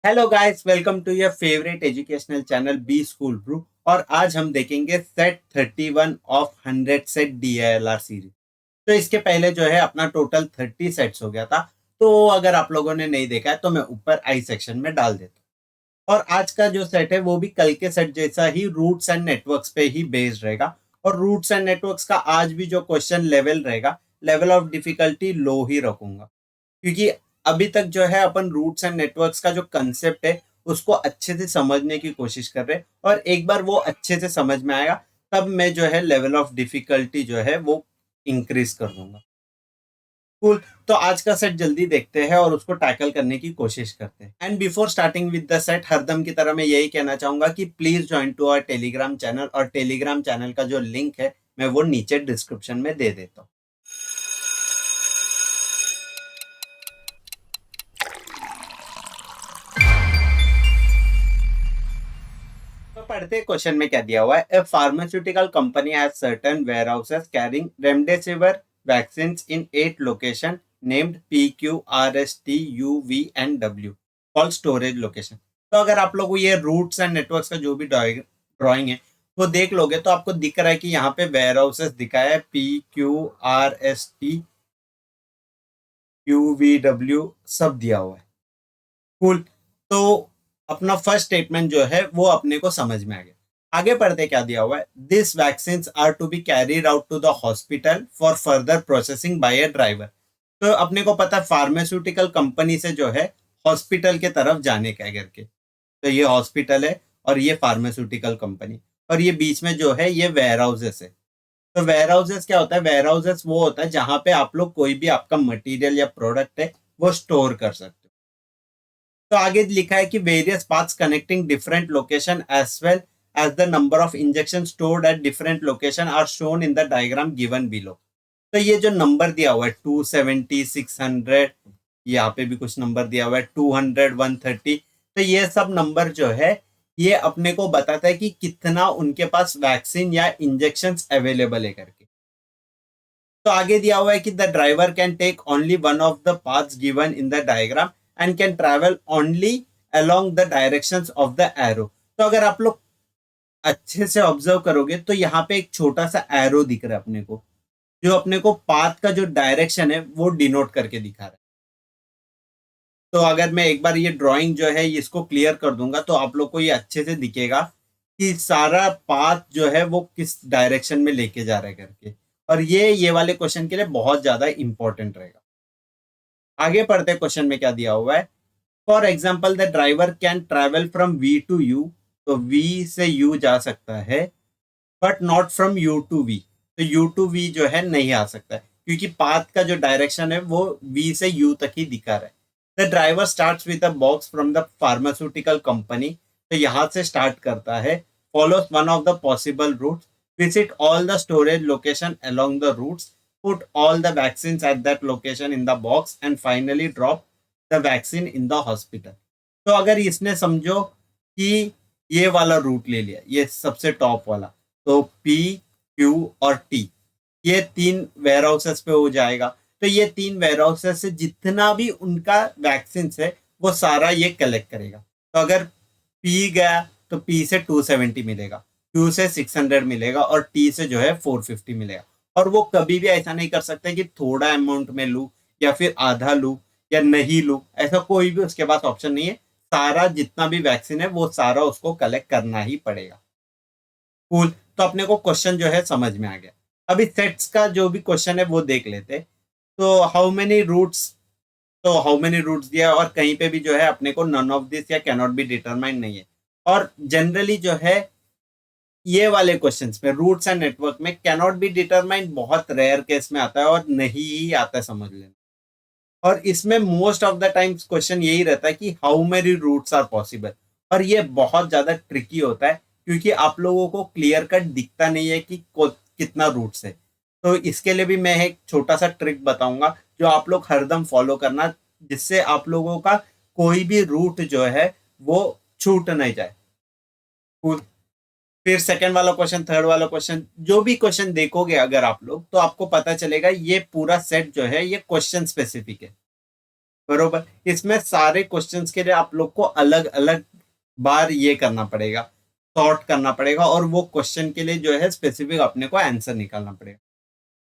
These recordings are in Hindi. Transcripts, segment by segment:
Hello guys, welcome to your favourite educational channel B School Brew. और आज हम देखेंगे set 31 of 100 set DILR series. तो इसके पहले जो है अपना टोटल 30 सेट्स हो गया था। तो अगर आप लोगों ने नहीं देखा है तो मैं ऊपर आई सेक्शन में डाल देता हूँ। और आज का जो सेट है वो भी कल के सेट जैसा ही रूट्स एंड नेटवर्क्स पे ही बेस्ड रहेगा। और रूट्स एंड नेटवर्क्स का आज भी जो क्वेश्चन लेवल रहेगा, लेवल ऑफ डिफिकल्टी लो ही रखूंगा। क्योंकि अभी तक जो है अपन रूट्स एंड नेटवर्क्स का जो कंसेप्ट है उसको अच्छे से समझने की कोशिश कर रहे हैं। और एक बार वो अच्छे से समझ में आएगा तब मैं जो है लेवल ऑफ डिफिकल्टी जो है वो इंक्रीज कर दूंगा। कूल। तो आज का सेट जल्दी देखते हैं और उसको टैकल करने की कोशिश करते हैं। And before starting with the set, हरदम की तरह मैं यही कहना चाहूंगा कि please join to our Telegram channel. और टेलीग्राम चैनल का जो लिंक है मैं वो नीचे डिस्क्रिप्शन में दे देता हूँ। तो पढ़ते क्वेश्चन में क्या दिया हुआ है। A pharmaceutical company has certain warehouses carrying remdesivir vaccine in 8 location named PQRSTUV and W cold storage location. तो अगर आप लोग ये रूट्स एंड नेटवर्क्स का जो भी ड्राइंग है वो देख लोगे तो आपको दिख रहा है कि यहाँ पे वेयर हाउसेस दिखाया है PQRSTUVW सब दिया हुआ है। कूल। तो अपना फर्स्ट स्टेटमेंट जो है वो अपने को समझ में आ गया। आगे पढ़ते क्या दिया हुआ है। This vaccine are to be carried out to the hospital for further processing by a driver. तो अपने को पता है फार्मास्यूटिकल कंपनी से जो है हॉस्पिटल के तरफ जाने का है करके। तो ये हॉस्पिटल है और ये फार्मास्यूटिकल कंपनी, और ये बीच में जो है ये वेयर हाउसेस है। तो वेयर हाउसेस क्या होता है? वेयर हाउसेस वो होता है जहां पे आप लोग कोई भी आपका मटेरियल या प्रोडक्ट है वो स्टोर कर सकते हो। तो आगे लिखा है कि various paths connecting different location as well as the number of injection stored at different location are shown in the diagram given below. तो ये जो नंबर दिया हुआ है 270, 600, यहाँ पे भी कुछ नंबर दिया हुआ है 200, 130। तो ये सब नंबर जो है ये अपने को बताता है कि कितना उनके पास वैक्सीन या इंजेक्शन अवेलेबल है करके। तो आगे दिया हुआ है कि the driver can take only one of the paths given in the diagram and can travel only along the directions of the arrow. तो अगर आप लोग अच्छे से ऑब्जर्व करोगे तो यहाँ पे एक छोटा सा एरो दिख रहा है अपने को, जो अपने को पाथ का जो डायरेक्शन है वो डिनोट करके दिखा रहा है। तो अगर मैं एक बार ये ड्राइंग जो है इसको क्लियर कर दूंगा तो आप लोग को ये अच्छे से दिखेगा कि सारा पाथ जो है वो किस डायरेक्शन में लेके जा रहा है करके। और ये वाले क्वेश्चन के लिए बहुत ज्यादा इंपॉर्टेंट रहेगा। आगे पढ़ते क्वेश्चन में क्या दिया हुआ है। For example the driver can travel from V to U। तो V से U जा सकता है but not from U to V। तो U टू V जो है नहीं आ सकता है क्योंकि पाथ का जो डायरेक्शन है वो V से U तक ही दिखा रहा है। The driver start with a box from the pharmaceutical company. तो यहाँ से स्टार्ट करता है। Follows one of the possible routes, visit all the storage location along the routes, put all the vaccines at that location in the box and finally drop the vaccine in the hospital। तो अगर इसने समझो कि ये वाला रूट ले लिया, ये सबसे टॉप वाला, तो P, Q और T ये तीन वेयर हाउसेस पे हो जाएगा। तो ये तीन वेयर हाउसेस से जितना भी उनका वैक्सीन है वो सारा ये कलेक्ट करेगा। तो अगर P गया तो P से 270 मिलेगा, Q से 600 मिलेगा और T से जो है 450 मिलेगा। और वो कभी भी ऐसा नहीं कर सकते कि थोड़ा अमाउंट में लूँ या फिर आधा लूँ या नहीं लूँ, ऐसा कोई भी उसके पास ऑप्शन नहीं है। सारा जितना भी वैक्सीन है वो सारा उसको कलेक्ट करना ही पड़ेगा। कूल। तो अपने को क्वेश्चन जो है समझ में आ गया। अभी सेट्स का जो भी क्वेश्चन है वो देख लेते। तो हाउ मेनी रूट्स, तो हाउ मेनी रूट्स दिया और कहीं पे भी जो है अपने को नन ऑफ दिस या कैनॉट बी डिटरमाइन नहीं है। और जनरली जो है ये वाले क्वेश्चंस में रूट्स एंड नेटवर्क में कैनॉट बी डिटरमाइन बहुत रेयर केस में आता है और नहीं ही आता है, समझ लेना। और इसमें most of the times question यही रहता है कि how many routes are possible. और ये बहुत ज्यादा ट्रिकी होता है क्योंकि आप लोगों को क्लियर कट दिखता नहीं है कि कितना रूट्स है। तो इसके लिए भी मैं एक छोटा सा ट्रिक बताऊंगा जो आप लोग हरदम फॉलो करना, जिससे आप लोगों का कोई भी रूट जो है वो छूट नहीं जाए। फिर सेकंड वाला क्वेश्चन, थर्ड वाला क्वेश्चन, जो भी क्वेश्चन देखोगे अगर आप लोग तो आपको पता चलेगा ये पूरा सेट जो है ये क्वेश्चन स्पेसिफिक है। बरोबर। इसमें सारे क्वेश्चंस के लिए आप लोग को अलग अलग बार ये करना पड़ेगा, सॉर्ट करना पड़ेगा, और वो क्वेश्चन के लिए जो है स्पेसिफिक अपने को आंसर निकालना पड़ेगा।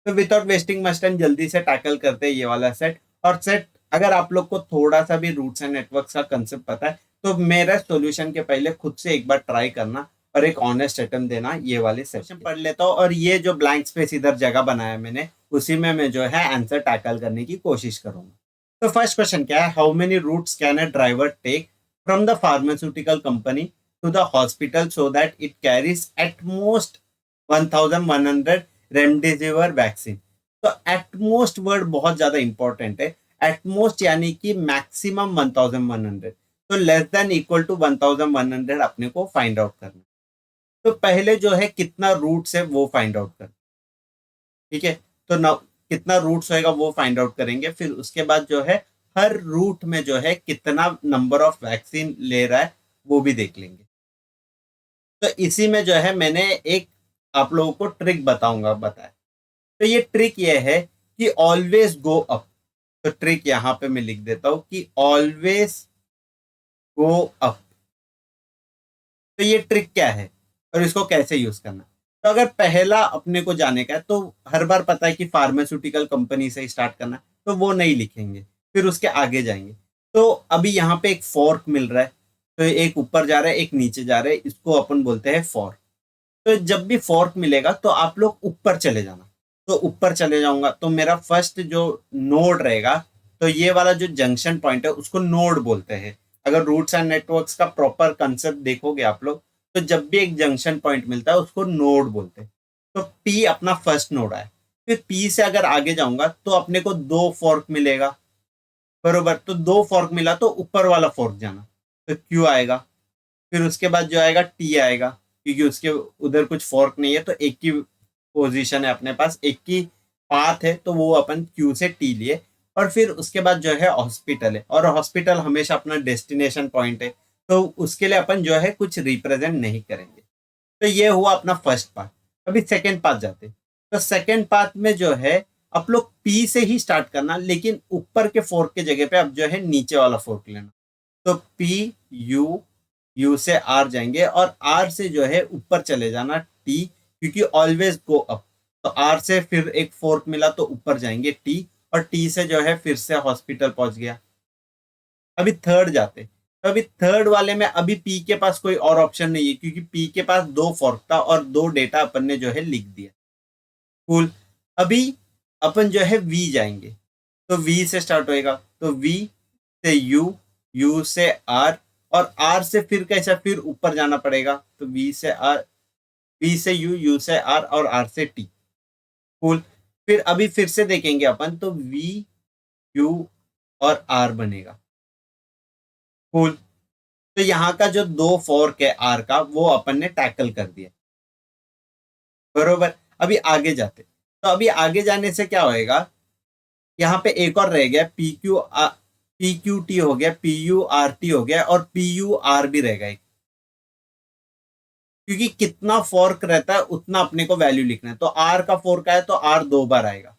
तो विदाउट वेस्टिंग मच टाइम जल्दी से टैकल करते हैं ये वाला सेट। और सेट अगर आप लोग को थोड़ा सा भी रूट्स एंड नेटवर्क्स का कंसेप्ट पता है तो मेरा सॉल्यूशन के पहले खुद से एक बार ट्राई करना और एक ऑनेस्ट अटेम्प्ट देना ये वाले सेशन पढ़ लेता हूँ। और ये जो ब्लैंक स्पेस इधर जगह बनाया मैंने उसी में मैं जो है आंसर टैकल करने की कोशिश करूंगा। तो फर्स्ट क्वेश्चन क्या है, how many routes can a driver take from the pharmaceutical company to the hospital so that it carries at most 1100 remdesivir vaccine. तो एटमोस्ट वर्ड बहुत ज्यादा इंपॉर्टेंट है। एटमोस्ट यानी कि मैक्सिमम 1100, तो लेस देन इक्वल टू 1100 अपने को फाइंड आउट करना। तो पहले जो है कितना रूट्स है वो फाइंड आउट करना, ठीक है। तो ना कितना रूट्स होएगा वो फाइंड आउट करेंगे, फिर उसके बाद जो है हर रूट में जो है कितना नंबर ऑफ वैक्सीन ले रहा है वो भी देख लेंगे। तो इसी में जो है मैंने एक आप लोगों को ट्रिक बताया। तो ये ट्रिक ये है कि ऑलवेज गो अप। तो ट्रिक यहां पे मैं लिख देता हूं कि ऑलवेज गो अप। तो ये ट्रिक क्या है और इसको कैसे यूज करना है? तो अगर पहला अपने को जाने का है तो हर बार पता है कि फार्मास्यूटिकल कंपनी से स्टार्ट करना है तो वो नहीं लिखेंगे, फिर उसके आगे जाएंगे। तो अभी यहाँ पे एक फॉर्क मिल रहा है, तो एक ऊपर जा रहा है एक नीचे जा रहा है, इसको अपन बोलते हैं फॉर्क। तो जब भी फॉर्क मिलेगा तो आप लोग ऊपर चले जाना। तो ऊपर चले जाऊंगा तो मेरा फर्स्ट जो नोड रहेगा, तो ये वाला जो जंक्शन पॉइंट है उसको नोड बोलते हैं। अगर रूट्स एंड नेटवर्क्स का प्रॉपर कंसेप्ट देखोगे आप लोग तो जब भी एक जंक्शन पॉइंट मिलता है उसको नोड बोलते हैं। तो पी अपना फर्स्ट नोड है। फिर पी से अगर आगे जाऊंगा तो अपने को दो फॉर्क मिलेगा, बरोबर। तो दो फॉर्क मिला तो ऊपर वाला फॉर्क जाना, तो क्यू आएगा। फिर उसके बाद जो आएगा टी आएगा, क्योंकि उसके उधर कुछ फॉर्क नहीं है तो एक ही पोजीशन है अपने पास, एक ही पाथ है, तो वो अपन क्यू से टी लिए। और फिर उसके बाद जो है हॉस्पिटल है, और हॉस्पिटल हमेशा अपना डेस्टिनेशन पॉइंट है, तो उसके लिए अपन जो है कुछ रिप्रेजेंट नहीं करेंगे। तो ये हुआ अपना फर्स्ट पार्ट। अभी सेकेंड पार्ट जाते। तो सेकेंड पार्ट में जो है आप लोग पी से ही स्टार्ट करना, लेकिन ऊपर के फोर्क के जगह पे अब जो है नीचे वाला फोर्क लेना। तो पी यू, यू से आर जाएंगे और आर से जो है ऊपर चले जाना टी, क्योंकि ऑलवेज गो अप। तो आर से फिर एक फोर्क मिला तो ऊपर जाएंगे टी, और टी से जो है फिर से हॉस्पिटल पहुंच गया। अभी थर्ड जाते। तो अभी थर्ड वाले में अभी पी के पास कोई और ऑप्शन नहीं है, क्योंकि पी के पास दो फॉर्क था और दो डेटा अपन ने जो है लिख दिया। कूल। अभी अपन जो है वी जाएंगे, तो वी से स्टार्ट होएगा, तो वी से यू, यू से आर, और आर से फिर कैसा फिर ऊपर जाना पड़ेगा, तो वी से आर, वी से यू, यू से आर, और आर से टी। कूल। फिर अभी फिर से देखेंगे अपन तो वी यू और आर बनेगा। कूल। तो यहाँ का जो दो फोर्क है आर का वो अपन ने टैकल कर दिया, बरोबर। अभी आगे जाते। तो अभी आगे जाने से क्या होएगा, यहाँ पे एक और रह गया पी क्यू टी हो गया, पी यू आर टी हो गया, और पी यू आर भी रह गया। क्योंकि कितना फोर्क रहता है उतना अपने को वैल्यू लिखना है। तो आर का फोर्क आया तो आर दो बार आएगा।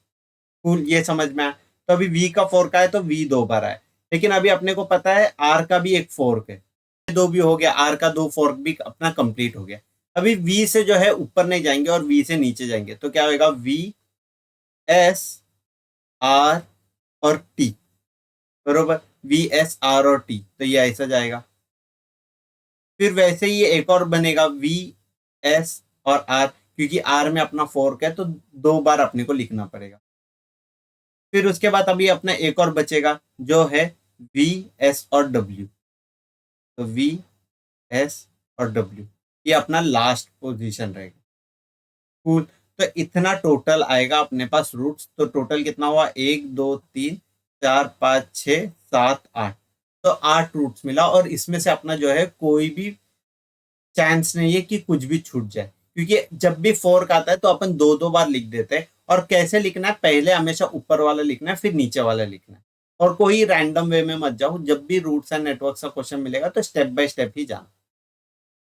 कूल, ये समझ में आया। तो अभी वी का फोर्क आया तो वी दो बार आए, लेकिन अभी अपने को पता है आर का भी एक फोर्क है, दो भी हो गया, आर का दो फोर्क भी अपना कंप्लीट हो गया। अभी वी से जो है ऊपर नहीं जाएंगे और वी से नीचे जाएंगे, तो क्या होगा, वी एस आर और टी, बरोबर। वी एस आर और टी, तो ये ऐसा जाएगा। फिर वैसे ही एक और बनेगा वी एस और आर, क्योंकि आर में अपना फोर्क है तो दो बार अपने को लिखना पड़ेगा। फिर उसके बाद अभी अपना एक और बचेगा जो है वी एस और डब्ल्यू। तो वी एस और डब्ल्यू, ये अपना लास्ट पोजीशन रहेगा। कूल। तो इतना टोटल आएगा अपने पास रूट्स। तो टोटल कितना हुआ, एक दो तीन चार पाँच छः सात आठ, तो आठ रूट्स मिला। और इसमें से अपना जो है कोई भी चांस नहीं है कि कुछ भी छूट जाए, क्योंकि जब भी फोर्क आता है तो अपन दो दो बार लिख देते हैं। और कैसे लिखना है, पहले हमेशा ऊपर वाला लिखना है फिर नीचे वाला लिखना है, और कोई रैंडम वे में मत जाओ। जब भी रूट्स एंड नेटवर्क का क्वेश्चन मिलेगा तो स्टेप बाय स्टेप ही जाना।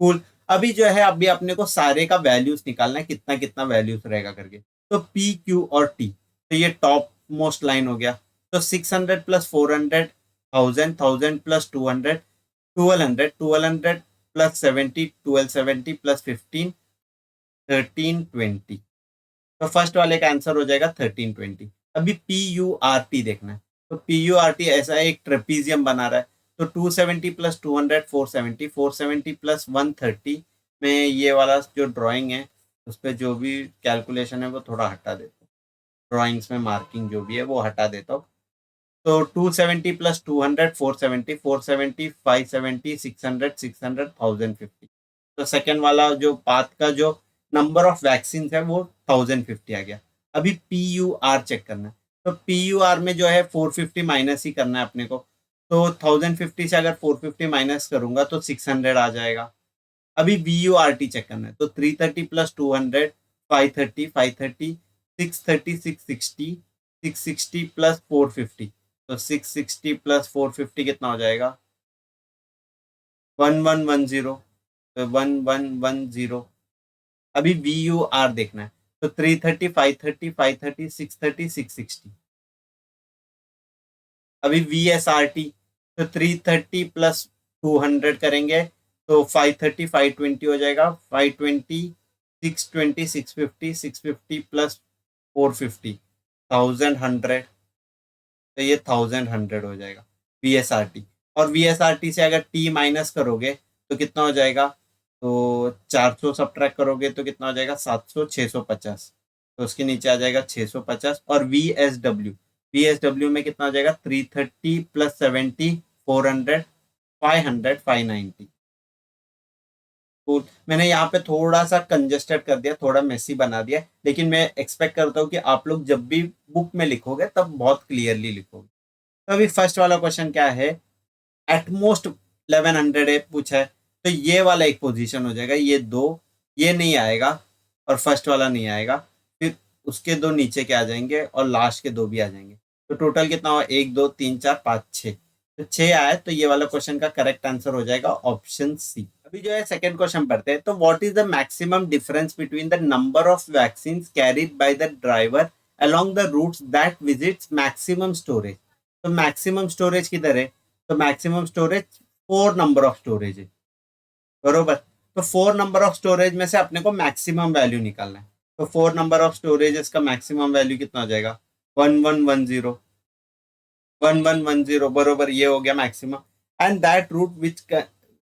कूल। अभी जो है अभी अपने को सारे का वैल्यूज निकालना है, कितना कितना वैल्यूज रहेगा करके। तो पी क्यू और टी, तो ये टॉप मोस्ट लाइन हो गया। तो 600 प्लस 400 1000, 1000 प्लस 200, 1200, 1200 प्लस 70, 1270 प्लस 15, 1320। तो फर्स्ट वाले का आंसर हो जाएगा 1320। अभी पी यू आर टी देखना है। तो पी यू आर टी ऐसा एक ट्रेपीजियम बना रहा है। तो 270 प्लस 200, 470, 470 प्लस 130 में ये वाला जो ड्राइंग है उस पर जो भी कैलकुलेशन है वो थोड़ा हटा देता हूँ। ड्राइंग्स में मार्किंग जो भी है वो हटा देता हूँ। तो 270 प्लस 200, 470, 470, 570, 600, 600, 1050। तो सेकेंड वाला जो पाथ का जो नंबर ऑफ वैक्सीन है वो 1050 आ गया। अभी पी यू आर चेक करना है। तो पी यू आर में जो है 450 माइनस ही करना है अपने को। तो 1050 से अगर 450 माइनस करूंगा तो 600 आ जाएगा। अभी V U R T check करना है। तो 330 प्लस 200, 530, 530, 630, 660, 660 प्लस 450। तो 660 प्लस 450 कितना हो जाएगा? 1110। तो 1110। अभी वी यू आर देखना है। तो 330, 530, 530, 630, 660। अभी वी एस आर टी। तो 330 प्लस 200 करेंगे तो 530, 520 हो जाएगा। 520, 620, 650, 650 प्लस 450, 1100। तो ये 1100 हो जाएगा वी एस आर टी। और वी एस आर टी से अगर टी माइनस करोगे तो कितना हो जाएगा? तो 400 सब्ट्रैक्ट करोगे तो कितना हो जाएगा? 700, 650। तो उसके नीचे आ जाएगा 650। और वी एस डब्ल्यू में कितना हो जाएगा? 330 प्लस 70, 400, 500, 590। मैंने यहाँ पे थोड़ा सा कंजेस्टेड कर दिया, थोड़ा मेसी बना दिया, लेकिन मैं एक्सपेक्ट करता हूँ कि आप लोग जब भी बुक में लिखोगे तब बहुत क्लियरली लिखोगे। तो अभी फर्स्ट वाला क्वेश्चन क्या है? एटमोस्ट 1100 है पूछा है। तो ये वाला एक पोजीशन हो जाएगा, ये दो, ये नहीं आएगा और फर्स्ट वाला नहीं आएगा। फिर उसके दो नीचे के आ जाएंगे और लास्ट के दो भी आ जाएंगे। तो टोटल कितना हुआ? 1 2 3 4 5 6। तो 6 आए तो ये वाला क्वेश्चन का करेक्ट आंसर हो जाएगा ऑप्शन सी। अभी जो है सेकंड क्वेश्चन पढ़ते हैं। तो what is the maximum difference between the number of vaccine carried by the driver along the routes that visits maximum storage। तो मैक्सिमम स्टोरेज किधर है? तो maximum storage 4 number of storage है, बरोबर। तो 4 नंबर ऑफ स्टोरेज में से अपने को मैक्सिमम वैल्यू निकालना है। तो 4 नंबर ऑफ स्टोरेज का मैक्सिमम वैल्यू कितना हो जाएगा? 1110। 1110 बरोबर, ये हो गया maximum. And that route which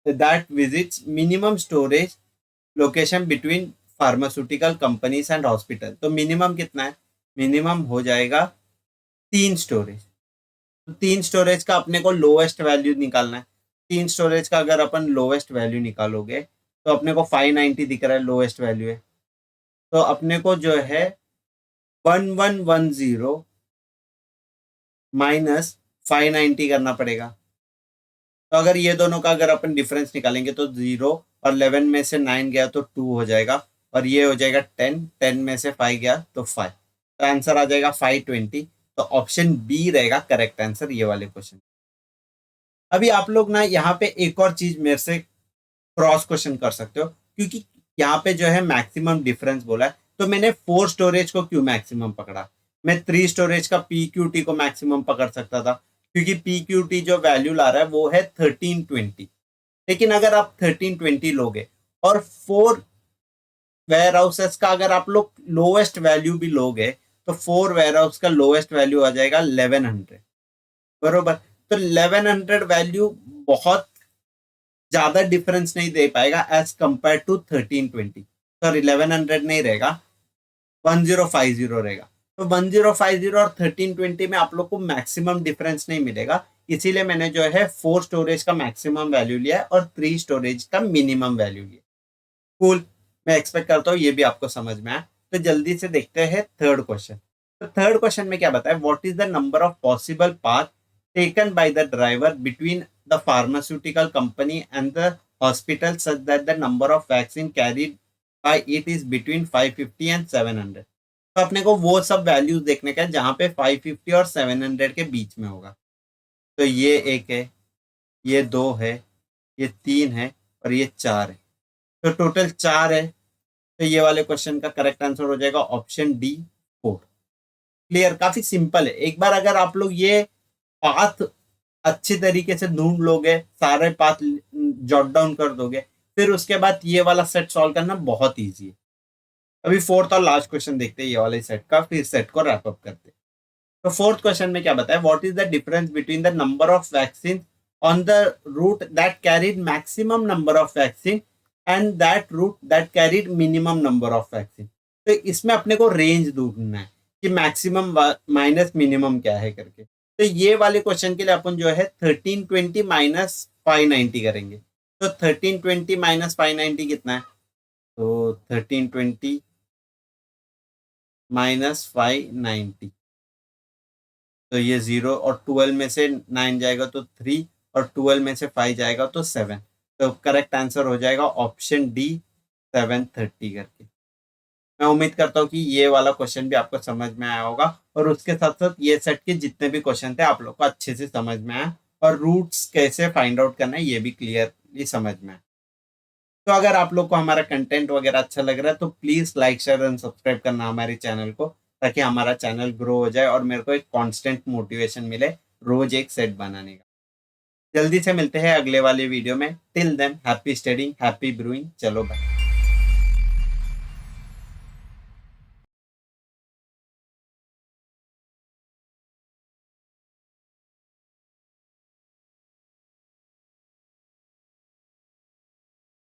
that visits minimum storage location between pharmaceutical companies and hospital. तो मिनिमम कितना है? मिनिमम हो जाएगा 3 स्टोरेज। तो 3 स्टोरेज का अपने को लोएस्ट वैल्यू निकालना है। 3 स्टोरेज का अगर अपन लोएस्ट वैल्यू निकालोगे तो अपने को 590 दिख रहा है, लोएस्ट वैल्यू है। तो अपने को जो है 1110 माइनस 590 करना पड़ेगा। तो अगर ये दोनों का अगर अपन डिफरेंस निकालेंगे तो 0, और 11 में से 9 गया तो 2 हो जाएगा, और ये हो जाएगा 10, 10 में से 5 गया तो 5। तो आंसर आ जाएगा 520। तो ऑप्शन बी रहेगा करेक्ट आंसर ये वाले क्वेश्चन। अभी आप लोग ना यहाँ पे एक और चीज मेरे से क्रॉस क्वेश्चन कर सकते हो, क्योंकि यहाँ पे जो है मैक्सिमम डिफरेंस बोला है। तो मैंने 4 स्टोरेज को क्यों मैक्सिमम पकड़ा? मैं 3 स्टोरेज का पी क्यू टी को मैक्सिमम पकड़ सकता था, क्योंकि पी क्यू टी जो वैल्यू ला रहा है वो है 1320। लेकिन अगर आप 1320 लोगे और 4 वेयर हाउसेस का अगर आप लोग लोएस्ट वैल्यू भी लोगे तो 4 वेयर हाउस का लोएस्ट वैल्यू आ जाएगा 1100, बरोबर। तो 1100 वैल्यू बहुत ज्यादा डिफरेंस नहीं दे पाएगा एज कंपेयर टू 1320। सॉरी, 1100 नहीं रहेगा, 1050 रहेगा। तो 1050 और 1320 में आप लोग को मैक्सिमम डिफरेंस नहीं मिलेगा, इसीलिए मैंने जो है 4 स्टोरेज का मैक्सिमम वैल्यू लिया और 3 स्टोरेज का मिनिमम वैल्यू लिया। कूल, मैं एक्सपेक्ट करता हूँ ये भी आपको समझ में आया। तो जल्दी से देखते हैं थर्ड क्वेश्चन। तो थर्ड क्वेश्चन में क्या बताया? What is the number of possible path taken by the driver between the pharmaceutical company and the hospital such that the number of vaccine carried by it is between 550 and 700। तो अपने को वो सब वैल्यूज देखने का है जहां पे 550 और 700 के बीच में होगा। तो ये एक है, ये 2 है, ये 3 है और ये 4 है। तो टोटल 4 है। तो ये वाले क्वेश्चन का करेक्ट आंसर हो जाएगा ऑप्शन डी, 4। क्लियर, काफी सिंपल है। एक बार अगर आप लोग ये पाथ अच्छी तरीके से ढूंढ लोगे, सारे पाथ जॉट डाउन कर दोगे, फिर उसके बाद ये वाला सेट सॉल्व करना बहुत ईजी है। अभी फोर्थ और लास्ट क्वेश्चन देखते हैं ये वाले सेट का, फिर सेट को रैप अप करते हैं। तो फोर्थ क्वेश्चन में क्या बताया, what is the difference between the number of vaccine on the route that carried maximum number of vaccine and that route that carried minimum number of vaccine. तो इसमें अपने को रेंज ढूंढना है कि मैक्सिमम माइनस मिनिमम क्या है करके। तो ये वाले क्वेश्चन के लिए अपन जो है 1320 माइनस 590 करेंगे। तो 1320 माइनस 590 कितना है, तो 1320 माइनस 590, तो ये 0 और 12 में से 9 जाएगा तो 3 और 12 में से 5 जाएगा तो 7। तो करेक्ट आंसर हो जाएगा ऑप्शन डी 730 करके। मैं उम्मीद करता हूँ कि ये वाला क्वेश्चन भी आपको समझ में आया होगा, और उसके साथ साथ ये सेट के जितने भी क्वेश्चन थे आप लोग को अच्छे से समझ में आया, और रूट्स कैसे फाइंड आउट करना है ये भी क्लियरली समझ में आया। तो अगर आप लोग को हमारा कंटेंट वगैरह अच्छा लग रहा है तो please like share and subscribe करना हमारे चैनल को, ताकि हमारा चैनल ग्रो हो जाए और मेरे को एक कांस्टेंट मोटिवेशन मिले रोज एक सेट बनाने का। जल्दी से मिलते हैं अगले वाले वीडियो में। Till than happy studying, happy brewing. चलो बाय।